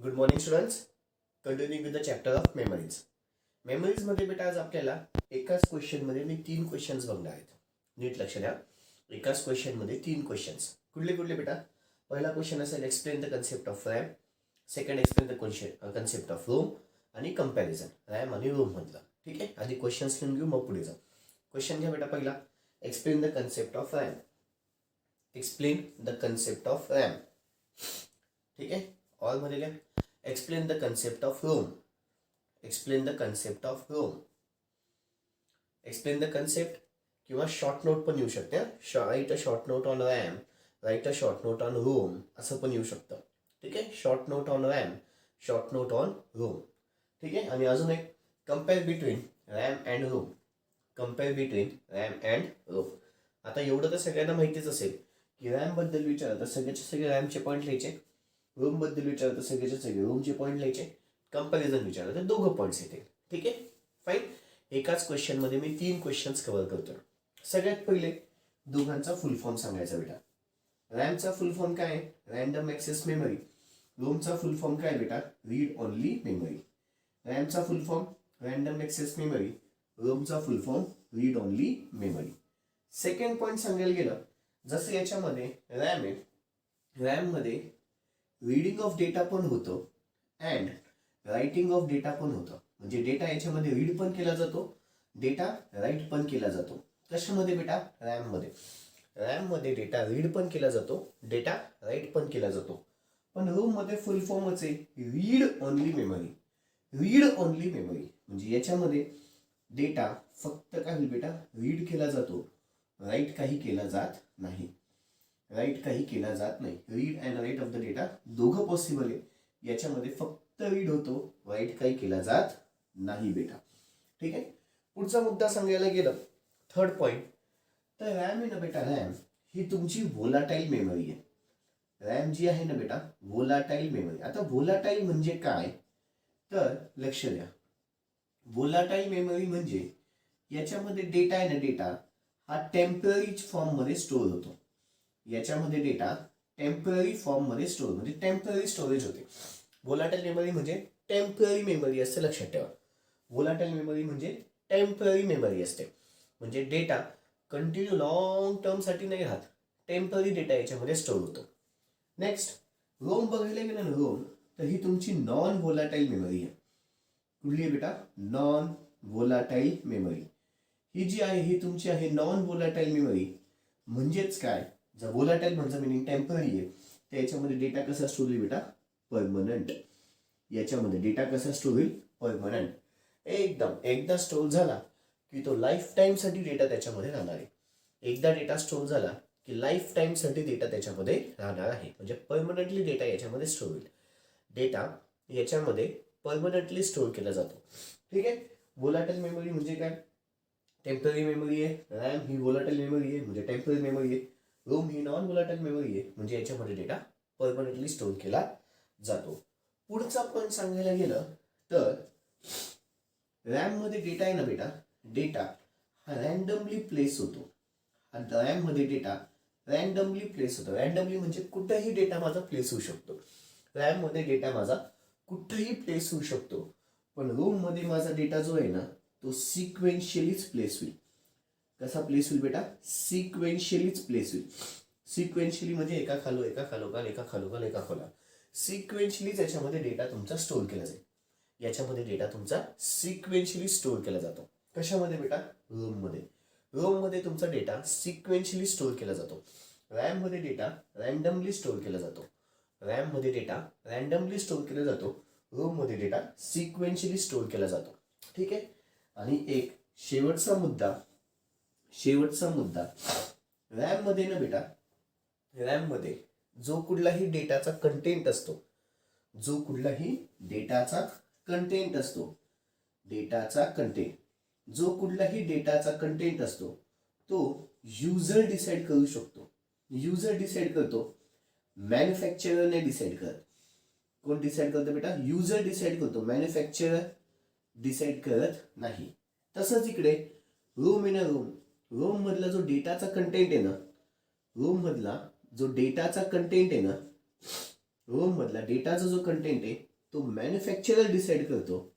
Good morning students. Continuing with the chapter of memories. मेमरीजमध्ये बेटा आज आपल्याला एकाच क्वेश्चनमध्ये मी 3 क्वेश्चन्स बघणार आहेत. नीट लक्ष द्या. एकाच क्वेश्चनमध्ये 3 क्वेश्चन्स. कुठले कुठले बेटा? पहिला क्वेश्चन असेल explain the concept of RAM. Second explain the concept of ROM. आणि कंपॅरिझन रॅम आणि रोम मधलं. ठीक आहे, आधी क्वेश्चन्स लिहून घेऊ मग पुढे जाऊ. क्वेश्चन घ्या बेटा पहिला. Explain the concept of RAM. Explain the concept of RAM. ठीक आहे, ऑल मध्ये लिहा. Explain the concept of Rome. Explain the concept of Rome. Explain the concept किंवा शॉर्ट नोट पण येऊ शकते. Write a short note on RAM, write a short note on ROM असं पण येऊ शकतं. ठीक आहे, short note on RAM, short note on ROM. ठीक आहे, आणि अजून एक compare between RAM and ROM. Compare between RAM and ROM. आता एवढं तर सगळ्यांना माहितीच असेल की रॅम बद्दल विचारलं तर सगळ्याचे सगळे रॅमचे पॉईंट लिहायचे. रोम बद्दल विचारलं तर सगळ्याचे सगळे रोमचे पॉईंट लिहायचे. कंपॅरिझन विचारलं तर दोघं पॉईंट्स येतील. ठीक आहे, फाईन. एकाच क्वेश्चनमध्ये मी 3 क्वेश्चन्स कव्हर करतो. सगळ्यात पहिले दोघांचा फुल फॉर्म सांगायचा बेटा. रॅमचा फुल फॉर्म काय आहे? Random access memory. रोमचा फुल फॉर्म काय बेटा? Read only memory. रॅमचा full form random access memory. रोमचा full form read only memory. Second point सांगायला गेलं, जसं याच्यामध्ये रॅम आहे, रॅममध्ये रीडिंग ऑफ डेटा पण होतं अँड रायटिंग ऑफ डेटा पण होतं. म्हणजे डेटा याच्यामध्ये रीड पण केला जातो, डेटा राईट पण केला जातो. कशामध्ये बेटा? रॅममध्ये. रॅममध्ये डेटा रीड पण केला जातो, डेटा राईट पण केला जातो. पण रोममध्ये फुल फॉर्मच आहे read only memory. Read only memory म्हणजे याच्यामध्ये डेटा फक्त काय होईल बेटा? रीड केला जातो, राईट काही केला जात नाही. राईट काही केला जात नाही. Read and write of the data दोघं पॉसिबल आहे. याच्यामध्ये फक्त रीड होतो, राईट काही केला जात नाही बेटा. ठीक आहे, पुढचा मुद्दा सांगायला गेलं, थर्ड पॉईंट, तर रॅम आहे ना बेटा, रॅम ही तुमची व्होलाटाईल मेमरी आहे. रॅम जी आहे ना बेटा, व्होलाटाईल मेमरी. आता व्होलाटाईल म्हणजे काय तर लक्ष द्या. व्होलाटाईल मेमरी म्हणजे याच्यामध्ये डेटा आहे ना, डेटा हा टेम्पररी फॉर्ममध्ये स्टोअर होतो. याच्यामध्ये डेटा टेम्पररी फॉर्ममध्ये स्टोअर, म्हणजे टेम्पररी स्टोरेज होते. व्होलाटाईल मेमरी म्हणजे टेम्पररी मेमरी असते, लक्षात ठेवा. व्होलाटाईल मेमरी म्हणजे टेम्पररी मेमरी असते. म्हणजे डेटा कंटिन्यू लॉंग टर्मसाठी नाही राहत, टेम्पररी डेटा याच्यामध्ये स्टोअर होतो. नेक्स्ट, रोम बघायला गेलं ना, रोम तर ही तुमची नॉन व्होलाटाईल मेमरी आहे. कुठली आहे बेटा? Non volatile memory. ही जी आहे ही तुमची आहे नॉन व्होलाटाईल मेमरी. म्हणजेच काय? जर व्होलाटाईल म्हणजे मिनिंग टेम्पररी आहे, तर याच्यामध्ये डेटा कसा स्टोर होईल बेटा? परमनंट. याच्यामध्ये डेटा कसा स्टोर होईल? परमनंट. एकदम एकदा स्टोर झाला की तो लाईफ टाईमसाठी डेटा त्याच्यामध्ये राहणार आहे. एकदा डेटा स्टोर झाला की लाईफ टाईमसाठी डेटा त्याच्यामध्ये राहणार आहे. म्हणजे परमनंटली डेटा याच्यामध्ये स्टोर होईल. डेटा याच्यामध्ये परमनंटली स्टोर केला जातो. ठीक आहे, व्होलाटाईल मेमरी म्हणजे काय? टेम्पररी मेमरी आहे. रॅम ही व्होलाटाईल मेमरी आहे म्हणजे टेम्पररी मेमरी आहे. रोम ही नॉन व्होलाटाईल मेमरी आहे म्हणजे याच्यामध्ये डेटा परमनंटली स्टोअर केला जातो. पुढचा पण सांगायला गेलं तर रॅम मध्ये डेटा आहे ना बेटा, डेटा हा रॅन्डमली प्लेस होतो. रॅम मध्ये डेटा रॅन्डमली प्लेस होतो. रॅन्डमली म्हणजे कुठेही डेटा माझा प्लेस होऊ शकतो. रॅम मध्ये डेटा माझा कुठेही प्लेस होऊ शकतो. पण रोम मध्ये माझा डेटा जो आहे ना, तो सिक्वेन्शियलीच प्लेस होईल. कसा प्लेस होईल बेटा? सिक्वेन्शियलीच प्लेस होईल. सिक्वेन्शियली म्हणजे एका खालोखाल एका खालोखाल सिक्वेन्शियलीच याच्यामध्ये डेटा तुमचा स्टोअर केला जाईल. याच्यामध्ये डेटा तुमचा सिक्वेन्शियली स्टोअर केला जातो. कशामध्ये बेटा? रोममध्ये. रोममध्ये तुमचा डेटा सिक्वेन्शियली स्टोअर केला जातो. रॅममध्ये डेटा रॅन्डमली स्टोअर केला जातो. रॅममध्ये डेटा रॅन्डमली स्टोअर केला जातो. रोममध्ये डेटा सिक्वेन्शियली स्टोअर केला जातो. ठीक आहे, आणि एक शेवटचा मुद्दा, रॅम मध्ये ना बेटा, रॅम मध्ये जो कुठलाही डेटाचा कंटेंट असतो, डेटाचा कंटेंट असतो, तो युजर डिसाइड करू शकतो. युजर डिसाइड करतो, मॅन्युफॅक्चररने डिसाइड करत. कोण डिसाइड करतो बेटा? युजर डिसाइड करतो, मॅन्युफॅक्चरर डिसाइड करत नाही. तसंच इकडे रोम आहे ना, रोम मधला जो डेटाचा कंटेंट आहे ना, रोम मधला डेटाचा जो कंटेंट आहे, तो मॅन्युफॅक्चरर डिसाईड करतो,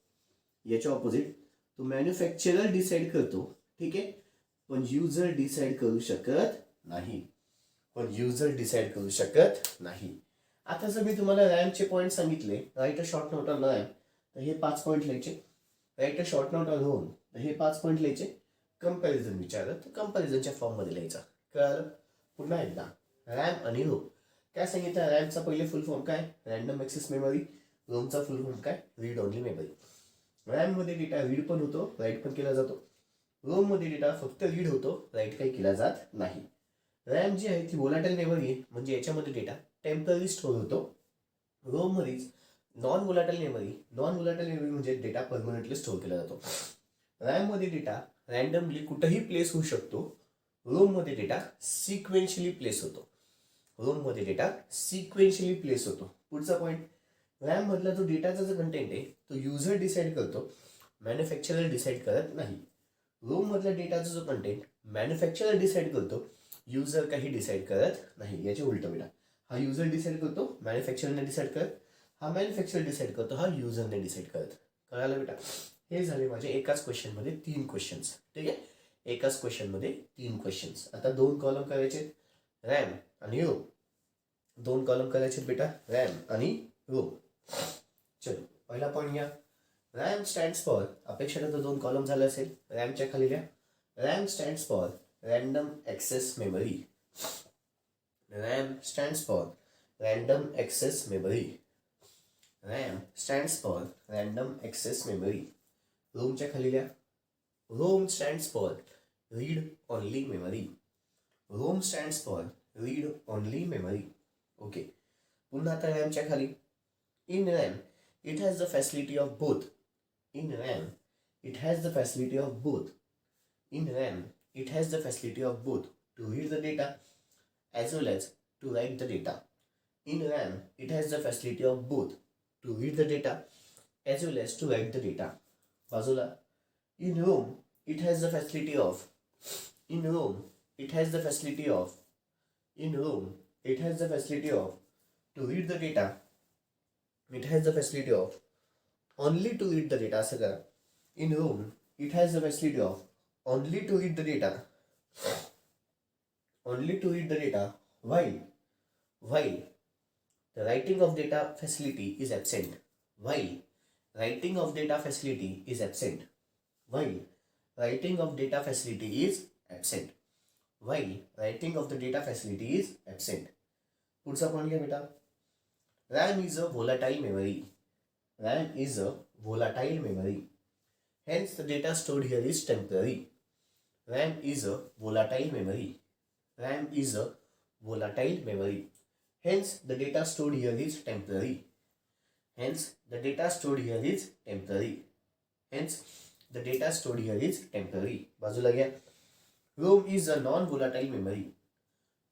याच्या ऑपोजिट तो मॅन्युफॅक्चरर डिसाईड करतो, ठीक आहे, पण युजर डिसाईड करू शकत नाही. पण युजर डिसाईड करू शकत नाही. आता जर मी तुम्हाला रॅमचे पॉईंट सांगितले, write a short note on RAM, तर हे 5 पॉईंट लिहायचे. Write a short note on ROM, तर हे 5 पॉईंट लिहायचे. कंपॅरिझन विचारलं तर कंपॅरिझनच्या फॉर्ममध्ये लिहायचा. कळालं? पुन्हा एकदा रॅम आणि रोम. काय सांगितलं? रॅमचा पहिले फुल फॉर्म काय? Random access memory. रोमचा फुल फॉर्म काय? Read only memory. रॅममध्ये डेटा रीड पण होतो, राईट पण केला जातो. रोममध्ये डेटा फक्त रीड होतो, राईट काही केला जात नाही. रॅम जी आहे ती व्होलाटाईल मेमरी आहे, म्हणजे याच्यामध्ये डेटा टेम्पररी स्टोअर होतो. रोममध्येच नॉन व्होलाटाईल मेमरी म्हणजे डेटा परमनंटली स्टोअर केला जातो. रॅममध्ये डेटा रॅन्डमली कुठेही प्लेस होऊ शकतो. रोममध्ये डेटा सिक्वेन्शियली प्लेस होतो. पुढचा पॉईंट, रॅम मधला जो डेटाचा जो कंटेंट आहे तो युजर डिसाईड करतो, मॅन्युफॅक्चरर डिसाईड करत नाही. रोम मधल्या डेटाचा जो कंटेंट मॅन्युफॅक्चरर डिसाईड करतो, युजर काही डिसाईड करत नाही. याचे उलट बेटा, हा युजर डिसाईड करतो, मॅन्युफॅक्चररने डिसाईड करत. हा मॅन्युफॅक्चरर डिसाईड करतो, हा युजरने डिसाईड करत. कळालं बेटा? हे झाले माझे एकाच क्वेश्चनमध्ये 3 क्वेश्चन्स. ठीक आहे, एकाच क्वेश्चनमध्ये 3 क्वेश्चन्स. आता 2 कॉलम करायचे, रॅम आणि रोम. 2 कॉलम करायचे बेटा, रॅम आणि रोम. चलो पहिला पॉईंट घ्या. रॅम स्टँड्स फॉर, अपेक्षा तर 2 कॉलम झाले असेल. रॅमच्या खाली लिहा, RAM stands for random access memory. RAM stands for random access memory. RAM stands for random access memory. रोमच्या खाली लिहा, ROM stands for read only memory. ROM stands for read only memory. Okay. पुन्हा आता रॅमच्या खाली, in RAM it has the facility of both. In RAM it has the facility of both. In RAM it has the facility of both to read the data as well as to write the data. In RAM, it has the facility of both to read the data as well as to write the data. बाजूला, in ROM, it has the facility of. In ROM, it has the facility of. In ROM, it has the facility of to read the data. It has the facility of only to read the data. असं करा. In ROM, it has the facility of only to read the data. Only to read the data while the writing of data facility is absent. While writing of data facility is absent. While writing of data facility is absent. While writing of the data facility is absent. पुढचा point घ्या बेटा. RAM is a volatile memory. RAM is a volatile memory. Hence the data stored here is temporary. RAM is a volatile memory. RAM is a volatile memory. Hence the data stored here is temporary. Hence the data stored here is temporary. Hence the data stored here is temporary. बाजूला घ्या. ROM is a non-volatile memory.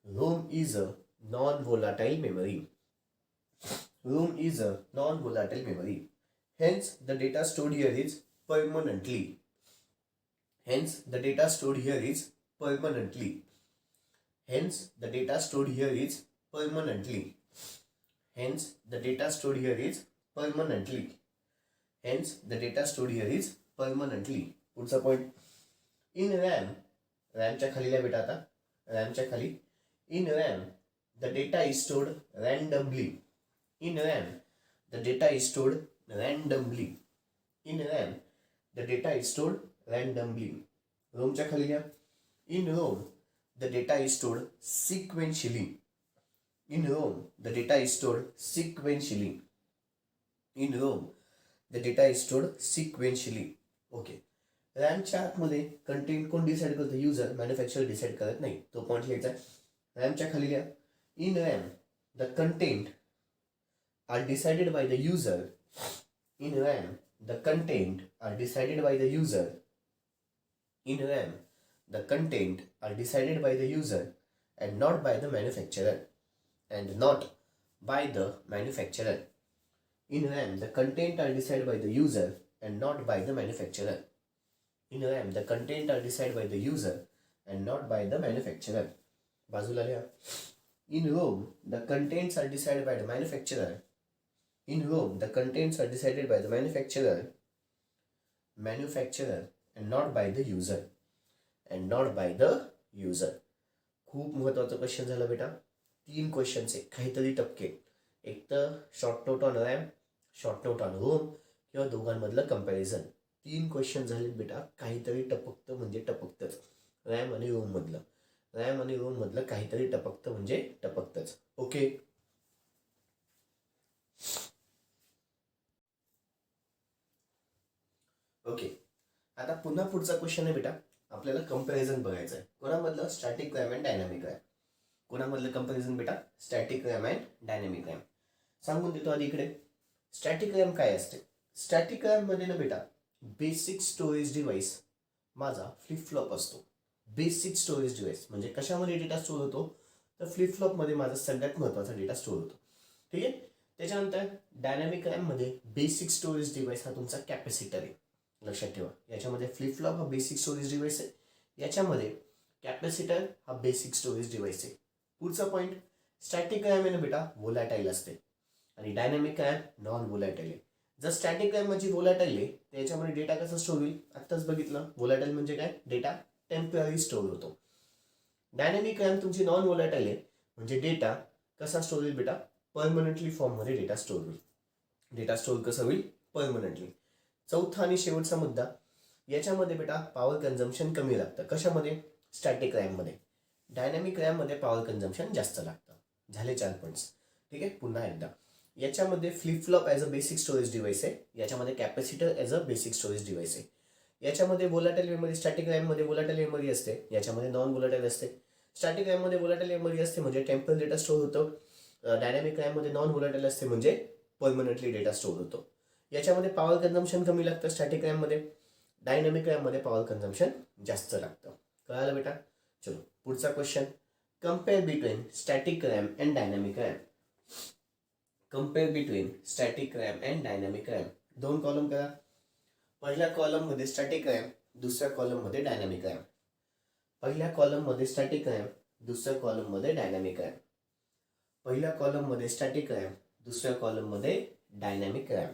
ROM is a non-volatile memory. ROM is a non-volatile memory. Hence the data stored here is permanently. Hence the data stored here is permanently. Hence the data stored here is permanently. Hence the data stored here is permanently. Hence the data stored here is permanently. पुढचा point, in RAM, रॅमच्या खाली लिहा बेटा. आता रॅमच्या खाली, in RAM the data is stored randomly. In RAM the data is stored randomly. In RAM the data is stored randomly. रोमच्या खाली लिहा, in ROM the data is stored sequentially. In ROM the data is stored sequentially. In ROM the data is stored sequentially. Okay. रॅमच्या आतमध्ये content कोण decide करतो? User. Manufacturer decide करत नाही. तो point लिहायचा आहे. रॅमच्या खाली लिहा, in RAM the content are decided by the user. In RAM the content are decided by the user. In RAM, the content are decided by the user and not by the manufacturer. And not by the manufacturer. In RAM, the content are decided by the user and not by the manufacturer. In RAM, the content are decided by the user and not by the manufacturer. बाजूला लिहा, in ROM, the contents are decided by the manufacturer In Rome, the contents are decided by the manufacturer and not by the user. खूप महत्वाचा question झाला बेटा. 3 questions आहे, काहीतरी टपके. एक तर short note on RAM, short note on ROM किंवा दोघांमधलं कंपॅरिझन. 3 क्वेश्चन झालेत बेटा, काहीतरी टपकतं म्हणजे टपकतंच. रॅम आणि रोम मधलं काहीतरी टपकतं म्हणजे टपकतंच. ओके. आता पुन्हा पुढचा क्वेश्चन आहे बेटा, आपल्याला कंपॅरिझन बघायचं आहे. कोणामधलं? Static RAM and dynamic RAM. कोणामधलं कंपॅरिझन बेटा? Static RAM and dynamic RAM. सांगून देतो आधी इकडे. स्टॅटिक रॅम काय असते? स्टॅटिक रॅम मध्ये ना बेटा बेसिक स्टोरेज डिव्हाइस माझा फ्लिप फ्लॉप असतो. बेसिक स्टोरेज डिव्हाइस म्हणजे कशामध्ये डेटा स्टोर होतो? तर फ्लिप फ्लॉप मध्ये माझा सगळ्यात महत्वाचा डेटा स्टोर होतो. ठीक आहे. त्याच्यानंतर डायनॅमिक रॅम मध्ये बेसिक स्टोरेज डिव्हाइस हा तुमचा कॅपॅसिटर आहे. लक्षात ठेवा, याच्यामध्ये फ्लिप फ्लॉप हा बेसिक स्टोरेज डिव्हाइस आहे, याच्यामध्ये कॅपॅसिटर हा बेसिक स्टोरेज डिव्हाइस आहे. पुढचा पॉईंट, स्टॅटिक रॅम आहे ना बेटा व्होलॅटाईल असते आणि डायनॅमिक रॅम नॉन व्होलॅटाईल आहे. जर स्टॅटिक रॅम म्हणजे व्होलॅटाईल आहे तर याच्यामध्ये डेटा कसा स्टोर होईल? आत्ताच बघितलं, व्होलॅटाईल म्हणजे काय? डेटा टेम्पररी स्टोर होतो. डायनॅमिक रॅम तुमची नॉन व्होलॅटाईल आहे म्हणजे डेटा कसा स्टोर होईल बेटा? परमनंटली फॉर्ममध्ये डेटा स्टोर होईल. डेटा स्टोर कसं होईल? परमनंटली. चौथा आणि शेवटचा मुद्दा, याच्यामध्ये बेटा पॉवर कन्झम्पशन कमी लागतं. कशामध्ये? स्टॅटिक रॅममध्ये. डायनॅमिक रॅममध्ये पॉवर कन्झम्पशन जास्त लागतं. झाले 4 पॉईंट्स. ठीक आहे. पुन्हा एकदा, याच्यामध्ये flip flop as a basic storage device आहे, याच्यामध्ये capacitor as a basic storage device आहे. याच्यामध्ये व्होलॅटाईल मेमरी, स्टॅटिक रॅममध्ये व्होलॅटाईल मेमरी असते, याच्यामध्ये नॉन व्होलॅटाईल असते. स्टॅटिक रॅममध्ये व्होलॅटाईल मेमरी असते म्हणजे टेम्पररी डेटा स्टोर होतो. डायनॅमिक रॅममध्ये नॉन व्होलॅटाईल असते म्हणजे परमनंटली डेटा स्टोर होतो. याच्यामध्ये पॉवर कन्झम्पशन कमी लागतं स्टॅटिक रॅममध्ये, डायनॅमिक रॅममध्ये पॉवर कन्झम्पशन जास्त लागतं. कळालं बेटा? चलो पुढचा question, compare between static RAM and dynamic RAM. Compare between static RAM and dynamic RAM. 2 column करा. पहिल्या कॉलममध्ये स्टॅटिक रॅम, दुसऱ्या कॉलममध्ये डायनॅमिक रॅम. पहिल्या कॉलममध्ये स्टॅटिक रॅम, दुसऱ्या कॉलममध्ये डायनॅमिक रॅम. पहिल्या कॉलममध्ये स्टॅटिक रॅम, दुसऱ्या कॉलममध्ये डायनॅमिक रॅम.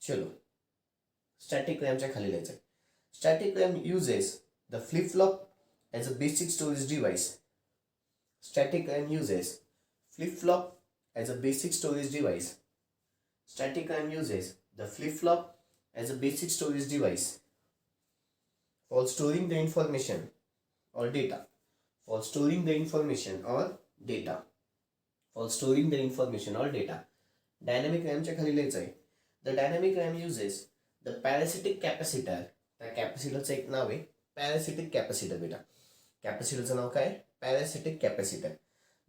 चलो स्टॅटिक रॅमच्या खाली लिहायचं. Static RAM uses the flip flop as a basic storage device. Static RAM uses flip flop as a basic storage device. Static RAM uses the flip flop as a basic storage device for storing the information or data. For storing the information or data. For storing the information or data. Dynamic रॅमच्या खाली लिहायचं आहे. The dynamic RAM uses the parasitic capacitor. त्या कॅपॅसिटरचं एक नाव आहे parasitic capacitor बेटा. कॅपॅसिटरचं नाव काय? Parasitic capacitor.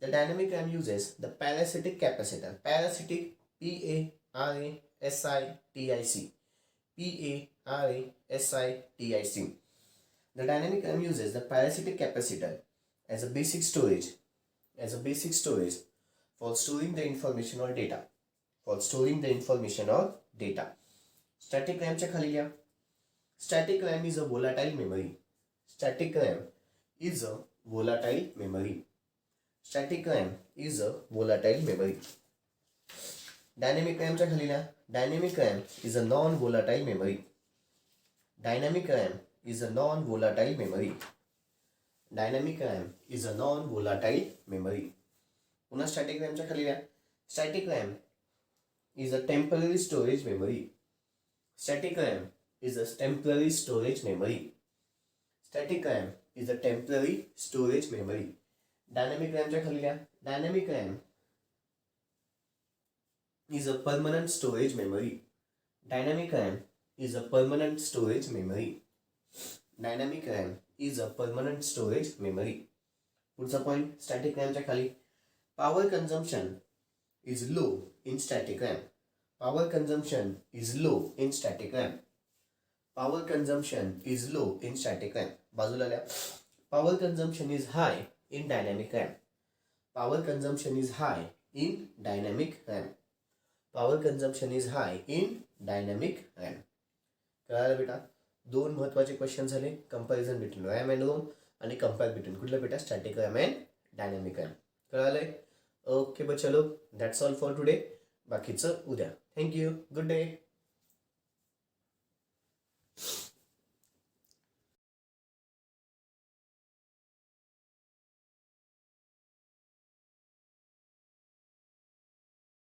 The dynamic RAM uses the parasitic capacitor. Parasitic, PARASITIC. PARASITIC. The dynamic RAM uses the parasitic capacitor as a basic storage for storing the information or data. For storing the information or data. Static RAM च्या खाली लिहा. Static RAM is a volatile memory. Static RAM is a volatile memory. Static RAM is a volatile memory. Dynamic RAM च्या खाली लिहा. Dynamic RAM is a non-volatile memory. Dynamic RAM is a non-volatile memory. Dynamic RAM is a non-volatile memory. पुन्हा static रॅमच्या खाली लिहा. Static RAM is a temporary storage memory. Static RAM is a temporary storage memory. Static RAM is a temporary storage memory. Dynamic RAM च्या खाली लिहा. Dynamic RAM is a permanent storage memory. Dynamic RAM is a permanent storage memory. Dynamic RAM is a permanent storage memory. पुढचा point, static रॅमच्या खाली, power consumption is low in static RAM. Power consumption is low in static RAM. Power consumption is low in static RAM. बाजूला लिहा. Power consumption is high in dynamic RAM. Power consumption is high in dynamic RAM. Power consumption is high in dynamic RAM. कळालं बेटा? 2 महत्त्वाचे question झाले. Comparison between RAM and ROM आणि compare between कुठलं बेटा? Static RAM and dynamic RAM. कळालंय? Okay बच्चा लोग, दैट्स ऑल फॉर टुडे. बाकीचं उद्या. थँक्यू. Good day.